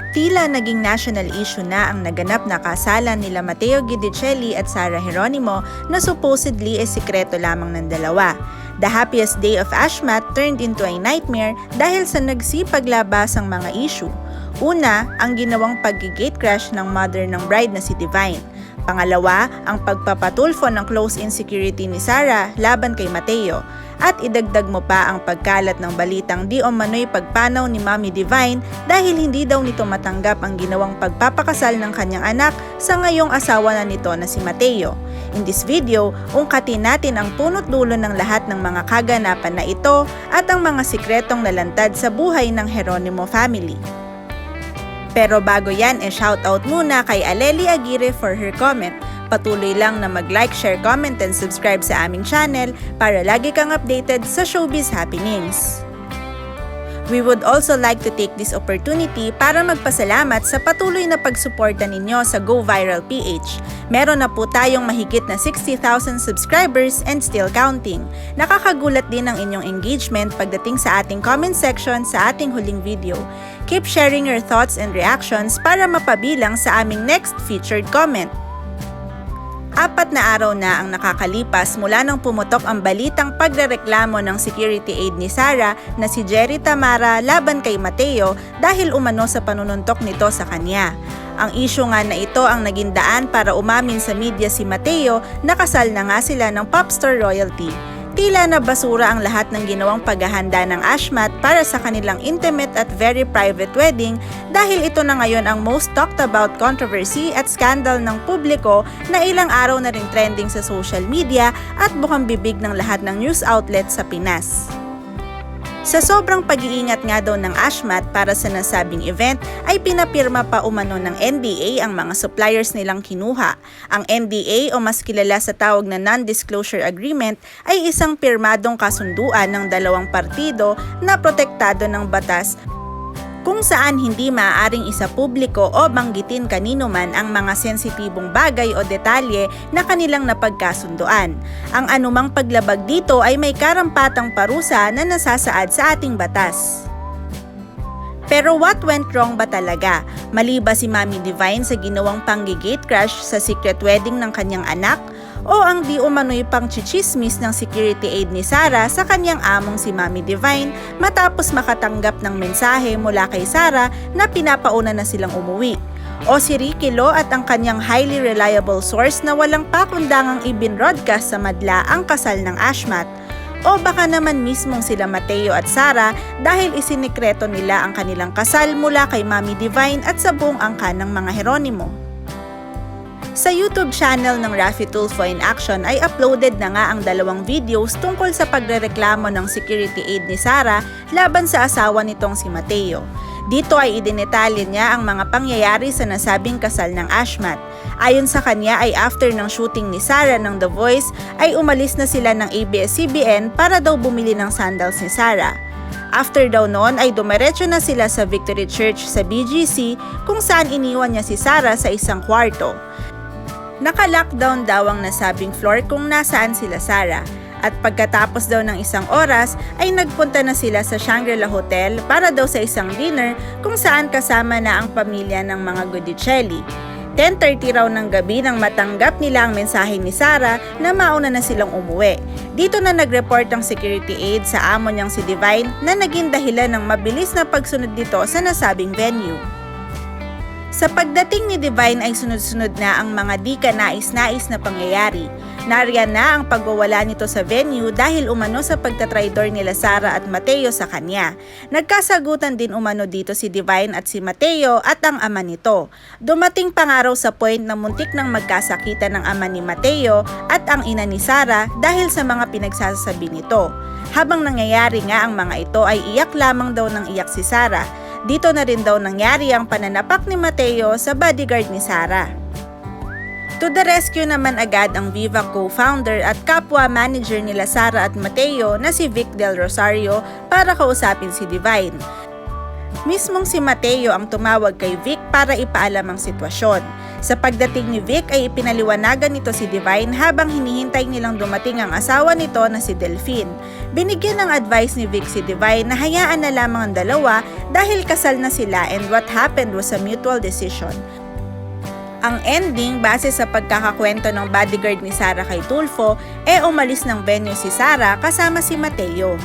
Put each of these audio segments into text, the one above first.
Tila naging national issue na ang naganap na kasalan nila Matteo Guidicelli at Sara Geronimo na supposedly ay sikreto lamang ng dalawa. The happiest day of Ashmat turned into a nightmare dahil sa nagsipaglabasang mga issue. Una, ang ginawang pag-gate crash ng mother ng bride na si Divine. Pangalawa, ang pagpapatulfo ng close insecurity ni Sara laban kay Matteo. At idagdag mo pa ang pagkalat ng balitang di umano'y pagpanaw ni Mommy Divine dahil hindi daw nito matanggap ang ginawang pagpapakasal ng kanyang anak sa ngayong asawa na nito na si Matteo. In this video, ungkatin natin ang punot dulo ng lahat ng mga kaganapan na ito at ang mga sikretong nalantad sa buhay ng Geronimo family. Pero bago yan, shoutout muna kay Aleli Aguirre for her comment. Patuloy lang na mag-like, share, comment, and subscribe sa aming channel para lagi kang updated sa showbiz happenings. We would also like to take this opportunity para magpasalamat sa patuloy na pagsuporta ninyo sa Go Viral PH. Meron na po tayong mahigit na 60,000 subscribers and still counting. Nakakagulat din ang inyong engagement pagdating sa ating comment section sa ating huling video. Keep sharing your thoughts and reactions para mapabilang sa aming next featured comment. 4 na araw na ang nakakalipas mula nang pumutok ang balitang pagrereklamo ng security aide ni Sara na si Jerry Tamara laban kay Matteo dahil umano sa panununtok nito sa kanya. Ang issue nga na ito ang naging daan para umamin sa media si Matteo na kasal na nga sila ng popstar royalty. Tila na basura ang lahat ng ginawang paghahanda ng Ashmat para sa kanilang intimate at very private wedding dahil ito na ngayon ang most talked about controversy at scandal ng publiko na ilang araw na ring trending sa social media at bukang bibig ng lahat ng news outlet sa Pinas. Sa sobrang pag-iingat nga daw ng Ashmat para sa nasabing event ay pinapirma pa umano ng NDA ang mga suppliers nilang kinuha. Ang NDA o mas kilala sa tawag na Non-Disclosure Agreement ay isang pirmadong kasunduan ng dalawang partido na protektado ng batas kung saan hindi maaaring isapubliko o banggitin kanino man ang mga sensitibong bagay o detalye na kanilang napagkasunduan. Ang anumang paglabag dito ay may karampatang parusa na nasasaad sa ating batas. Pero what went wrong ba talaga? Mali ba si Mommy Divine sa ginawang pang-gate crash sa secret wedding ng kanyang anak? O ang di umano'y pang-chichismis ng security aide ni Sara sa kanyang among si Mommy Divine matapos makatanggap ng mensahe mula kay Sara na pinapauna na silang umuwi? O si Ricky Lo at ang kanyang highly reliable source na walang pakundangang ibinroadcast sa madla ang kasal ng Ashmat? O baka naman mismong sila Matteo at Sara dahil isinikreto nila ang kanilang kasal mula kay Mommy Divine at sa buong angkan ng mga Geronimo? Sa YouTube channel ng Raffy Tulfo in Action ay uploaded na nga ang 2 videos tungkol sa pagrereklamo ng security aide ni Sara laban sa asawa nitong si Matteo. Dito ay idinetalye niya ang mga pangyayari sa nasabing kasal ng Ashmat. Ayon sa kanya ay after ng shooting ni Sara ng The Voice ay umalis na sila ng ABS-CBN para daw bumili ng sandals ni Sara. After daw noon ay dumiretso na sila sa Victory Church sa BGC kung saan iniwan niya si Sara sa isang kwarto. Naka-lockdown daw ang nasabing floor kung nasaan sila Sara. At pagkatapos daw ng isang oras ay nagpunta na sila sa Shangri-La Hotel para daw sa isang dinner kung saan kasama na ang pamilya ng mga Guidicelli. 10:30 raw ng gabi nang matanggap nila ang mensahe ni Sara na mauna na silang umuwi. Dito na nag-report ang security aide sa amo niyang si Divine na naging dahilan ng mabilis na pagsunod dito sa nasabing venue. Sa pagdating ni Divine ay sunod-sunod na ang mga di kanais-nais na pangyayari. Nariyan na ang pagwawala nito sa venue dahil umano sa pagtatraidor nila Sara at Matteo sa kanya. Nagkasagutan din umano dito si Divine at si Matteo at ang ama nito. Dumating pa nga raw sa point na muntik nang magkasakitan ng ama ni Matteo at ang ina ni Sara dahil sa mga pinagsasabi nito. Habang nangyayari nga ang mga ito ay iyak lamang daw ng iyak si Sara. Dito na rin daw nangyari ang pananapak ni Matteo sa bodyguard ni Sara. To the rescue naman agad ang Viva co-founder at kapwa manager nila Sara at Matteo na si Vic Del Rosario para kausapin si Divine. Mismong si Matteo ang tumawag kay Vic para ipaalam ang sitwasyon. Sa pagdating ni Vic ay ipinaliwanagan nito si Divine habang hinihintay nilang dumating ang asawa nito na si Delphine. Binigyan ng advice ni Vic si Divine na hayaan na lamang ang dalawa dahil kasal na sila and what happened was a mutual decision. Ang ending, base sa pagkakakwento ng bodyguard ni Sara kay Tulfo, umalis ng venue si Sara kasama si Mateo.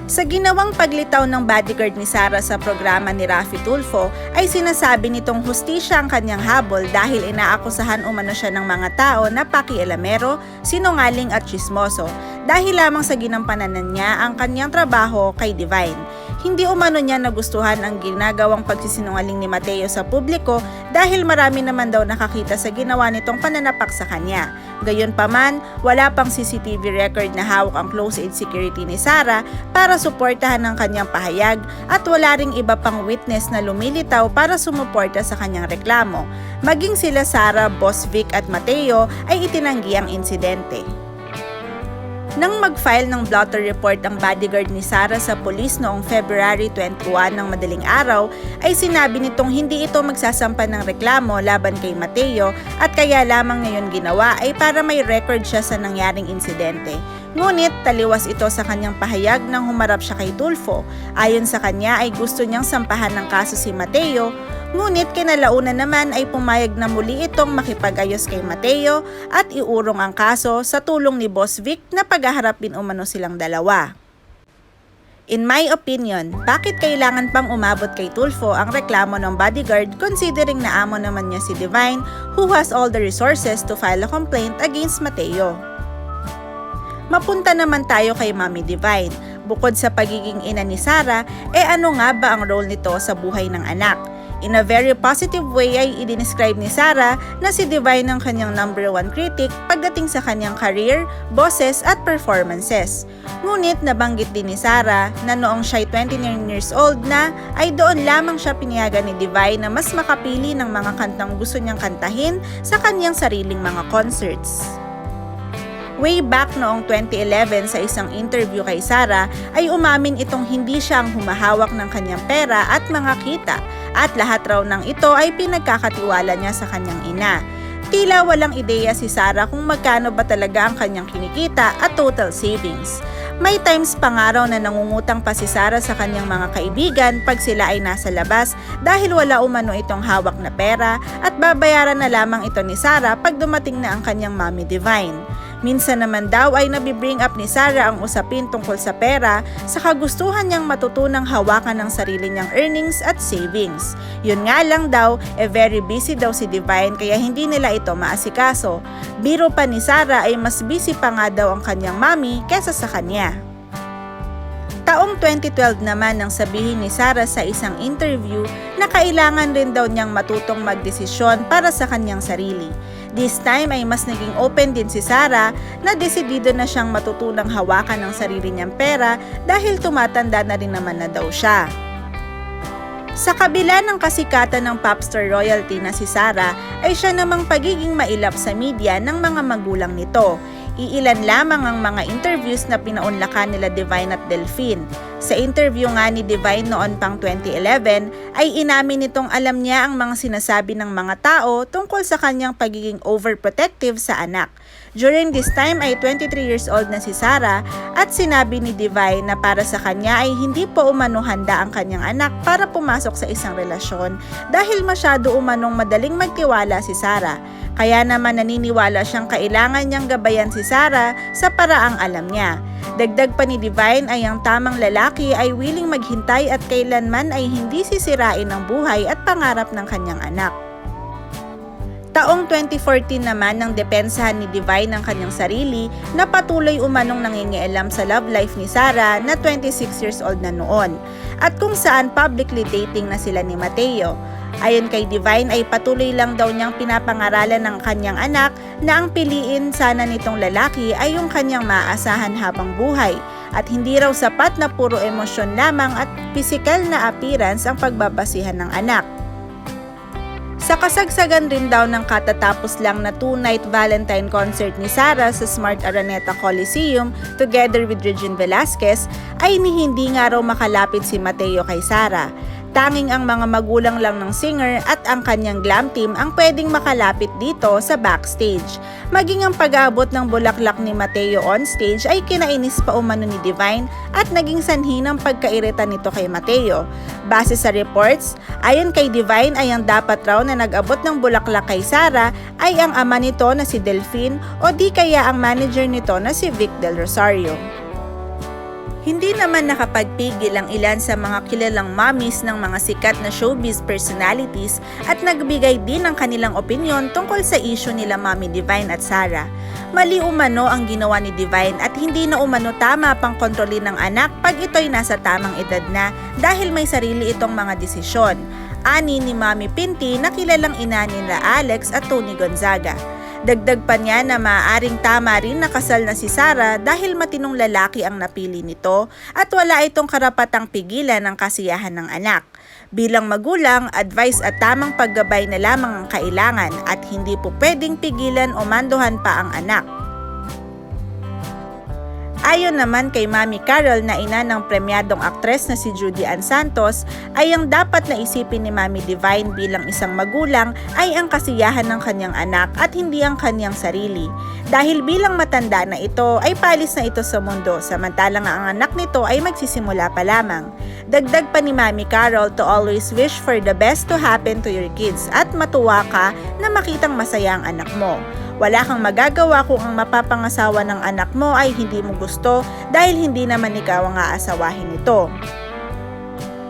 Sa ginawang paglitaw ng bodyguard ni Sara sa programa ni Raffy Tulfo ay sinasabi nitong hustisya ang kanyang habol dahil inaakusahan umano siya ng mga tao na pakialamero, sinungaling at tsismoso dahil lamang sa ginampanan niya ang kanyang trabaho kay Divine. Hindi umano niya nagustuhan ang ginagawang pagsisinungaling ni Mateo sa publiko dahil marami naman daw nakakita sa ginawa nitong pananapak sa kanya. Gayunpaman, wala pang CCTV record na hawak ang close aid security ni Sara para suportahan ang kanyang pahayag at wala ring iba pang witness na lumilitaw para sumuporta sa kanyang reklamo. Maging sila Sara, Boss Vic at Mateo ay itinanggi ang insidente. Nang mag-file ng blotter report ang bodyguard ni Sara sa pulis noong February 21 ng madaling araw, ay sinabi nitong hindi ito magsasampa ng reklamo laban kay Mateo at kaya lamang ngayon ginawa ay para may record siya sa nangyaring insidente. Ngunit taliwas ito sa kanyang pahayag nang humarap siya kay Tulfo. Ayon sa kanya ay gusto niyang sampahan ng kaso si Mateo, ngunit kinalaunan naman ay pumayag na muli itong makipag-ayos kay Mateo at iurong ang kaso sa tulong ni Boss Vic na paghaharapin umano silang dalawa. In my opinion, bakit kailangan pang umabot kay Tulfo ang reklamo ng bodyguard considering na amo naman niya si Divine who has all the resources to file a complaint against Mateo? Mapunta naman tayo kay Mami Divine. Bukod sa pagiging ina ni Sara, ano nga ba ang role nito sa buhay ng anak? In a very positive way ay i-describe ni Sara na si Divine ang kanyang #1 critic pagdating sa kanyang career, bosses at performances. Ngunit nabanggit din ni Sara na noong siya'y 29 years old na ay doon lamang siya pinayagan ni Divine na mas makapili ng mga kantang gusto niyang kantahin sa kanyang sariling mga concerts. Way back noong 2011 sa isang interview kay Sara ay umamin itong hindi siya ang humahawak ng kanyang pera at mga kita at lahat raw ng ito ay pinagkakatiwala niya sa kanyang ina. Tila walang ideya si Sara kung magkano ba talaga ang kanyang kinikita at total savings. May times pa nga raw na nangungutang pa si Sara sa kanyang mga kaibigan pag sila ay nasa labas dahil wala umano itong hawak na pera at babayaran na lamang ito ni Sara pag dumating na ang kanyang Mami Divine. Minsan naman daw ay nabibring up ni Sara ang usapin tungkol sa pera sa kagustuhan niyang matutunang hawakan ng sarili niyang earnings at savings. Yun nga lang daw, very busy daw si Divine kaya hindi nila ito maasikaso. Biro pa ni Sara ay mas busy pa nga daw ang kanyang mami kesa sa kanya. Taong 2012 naman nang sabihin ni Sara sa isang interview na kailangan rin daw niyang matutong magdesisyon para sa kanyang sarili. This time ay mas naging open din si Sara na desidido na siyang matutunang hawakan ng sarili niyang pera dahil tumatanda na rin naman na daw siya. Sa kabila ng kasikatan ng popstar royalty na si Sara ay siya namang pagiging mailap sa media ng mga magulang nito. Iilan lamang ang mga interviews na pinaunlakan nila Divine at Delphine. Sa interview nga ni Divine noon pang 2011 ay inamin nitong alam niya ang mga sinasabi ng mga tao tungkol sa kanyang pagiging overprotective sa anak. During this time ay 23 years old na si Sara at sinabi ni Divine na para sa kanya ay hindi pa umano handa ang kanyang anak para pumasok sa isang relasyon dahil masyado umanong madaling magtiwala si Sara. Kaya naman naniniwala siyang kailangan niyang gabayan si Sara sa paraang alam niya. Dagdag pa ni Divine ay ang tamang lalaki ay willing maghintay at kailanman ay hindi sisirain ang buhay at pangarap ng kanyang anak. Taong 2014 naman nang depensahan ni Divine ang kanyang sarili na patuloy umanong nangingialam sa love life ni Sara na 26 years old na noon at kung saan publicly dating na sila ni Mateo. Ayon kay Divine ay patuloy lang daw niyang pinapangaralan ng kanyang anak na ang piliin sana nitong lalaki ay yung kanyang maaasahan habang buhay at hindi raw sapat na puro emosyon lamang at pisikal na appearance ang pagbabasihan ng anak. Sa kasagsagan rin daw ng katatapos lang na 2-night Valentine concert ni Sara sa Smart Araneta Coliseum together with Regine Velasquez ay hindi nga raw makalapit si Mateo kay Sara. Tanging ang mga magulang lang ng singer at ang kanyang glam team ang pwedeng makalapit dito sa backstage. Maging ang pag-aabot ng bulaklak ni Mateo on stage ay kinainis pa umano ni Divine at naging sanhi ng pagkairita nito kay Mateo. Base sa reports, ayon kay Divine ay ang dapat raw na nag-abot ng bulaklak kay Sara ay ang ama nito na si Delphine o di kaya ang manager nito na si Vic Del Rosario. Hindi naman nakapagpigil ang ilan sa mga kilalang mommies ng mga sikat na showbiz personalities at nagbigay din ng kanilang opinyon tungkol sa issue nila Mommy Divine at Sara. Mali umano ang ginawa ni Divine at hindi na umano tama pang kontrolin ng anak pag ito'y nasa tamang edad na dahil may sarili itong mga desisyon. Ani ni Mami Pinti na kilalang ina nila Alex at Tony Gonzaga. Dagdag pa niya na maaaring tama rin na kasal na si Sara dahil matinong lalaki ang napili nito at wala itong karapatang pigilan ang kasiyahan ng anak. Bilang magulang, advice at tamang paggabay na lamang ang kailangan at hindi po pwedeng pigilan o manduhan pa ang anak. Ayon naman kay Mami Carol na ina ng premyadong aktres na si Judy Ann Santos, ay ang dapat na isipin ni Mami Divine bilang isang magulang ay ang kasiyahan ng kanyang anak at hindi ang kanyang sarili. Dahil bilang matanda na ito ay palis na ito sa mundo samantalang ang anak nito ay magsisimula pa lamang. Dagdag pa ni Mami Carol to always wish for the best to happen to your kids at matuwa ka na makitang masaya ang anak mo. Wala kang magagawa kung ang mapapangasawa ng anak mo ay hindi mo gusto dahil hindi naman ikaw ang aasawahin nito.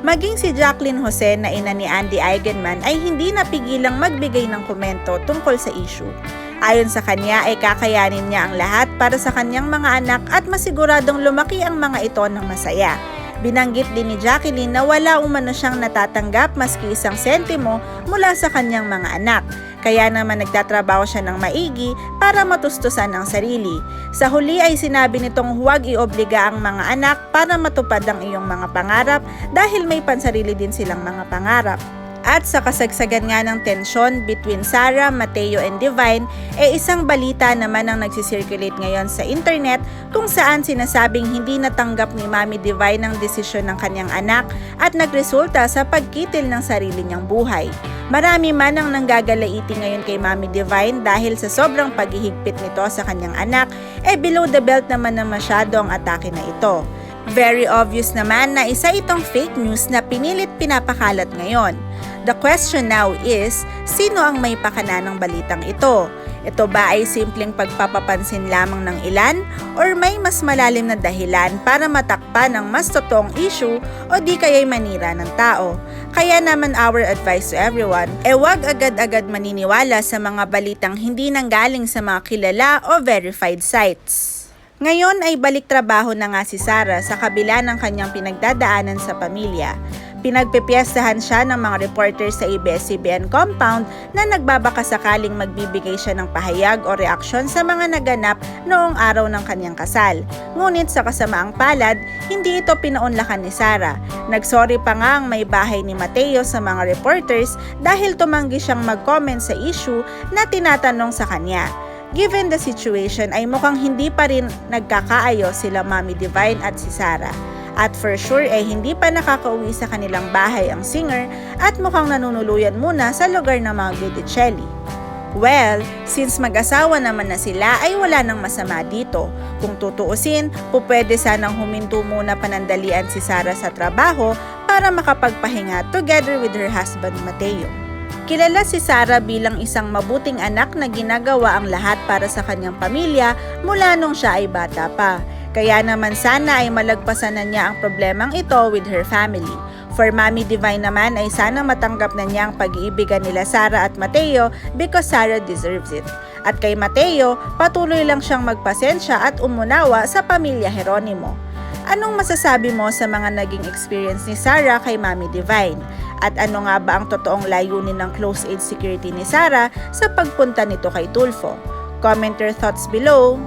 Maging si Jacqueline Jose na ina ni Andy Eigenman ay hindi napigilang magbigay ng komento tungkol sa issue. Ayon sa kanya ay kakayanin niya ang lahat para sa kanyang mga anak at masiguradong lumaki ang mga ito ng masaya. Binanggit din ni Jacqueline na wala umano siyang natatanggap maski isang sentimo mula sa kanyang mga anak. Kaya naman nagtatrabaho siya ng maigi para matustusan ang sarili. Sa huli ay sinabi nitong huwag iobliga ang mga anak para matupad ang iyong mga pangarap dahil may pansarili din silang mga pangarap. At sa kasagsagan nga ng tensyon between Sara, Mateo and Divine, isang balita naman ang nagsisirculate ngayon sa internet kung saan sinasabing hindi natanggap ni Mami Divine ang desisyon ng kanyang anak at nagresulta sa pagkitil ng sarili niyang buhay. Marami man ang nanggagalaiti ngayon kay Mami Divine dahil sa sobrang paghihigpit nito sa kanyang anak, below the belt naman na masyado ang atake na ito. Very obvious naman na isa itong fake news na pinilit pinapakalat ngayon. The question now is, sino ang may pakana ng balitang ito? Ito ba ay simpleng pagpapapansin lamang ng ilan or may mas malalim na dahilan para matakpan ang mas totoong issue o di kaya'y manira ng tao? Kaya naman our advice to everyone, huwag agad-agad maniniwala sa mga balitang hindi nanggaling sa mga kilala o verified sites. Ngayon ay balik trabaho na nga si Sara sa kabila ng kanyang pinagdadaanan sa pamilya. Pinagpipiyastahan siya ng mga reporters sa ABS-CBN compound na nagbabaka sakaling magbibigay siya ng pahayag o reaksyon sa mga naganap noong araw ng kanyang kasal. Ngunit sa kasamaang palad, hindi ito pinaunlakan ni Sara. Nagsorry pa nga ang may bahay ni Mateo sa mga reporters dahil tumanggi siyang mag-comment sa issue na tinatanong sa kanya. Given the situation ay mukhang hindi pa rin nagkakaayos sila Mami Divine at si Sara. At for sure hindi pa nakakauwi sa kanilang bahay ang singer at mukhang nanunuluyan muna sa lugar ng mga Guidicelli. Well, since mag-asawa naman na sila ay wala nang masama dito. Kung tutuusin, pupwede sanang huminto muna panandalian si Sara sa trabaho para makapagpahinga together with her husband Mateo. Kilala si Sara bilang isang mabuting anak na ginagawa ang lahat para sa kanyang pamilya mula nung siya ay bata pa. Kaya naman sana ay malagpasan na niya ang problemang ito with her family. For Mami Divine naman ay sana matanggap na niya ang pag-iibigan nila Sara at Mateo because Sara deserves it. At kay Mateo, patuloy lang siyang magpasensya at umunawa sa pamilya Jeronimo. Anong masasabi mo sa mga naging experience ni Sara kay Mami Divine? At ano nga ba ang totoong layunin ng close aid security ni Sara sa pagpunta nito kay Tulfo? Comment your thoughts below.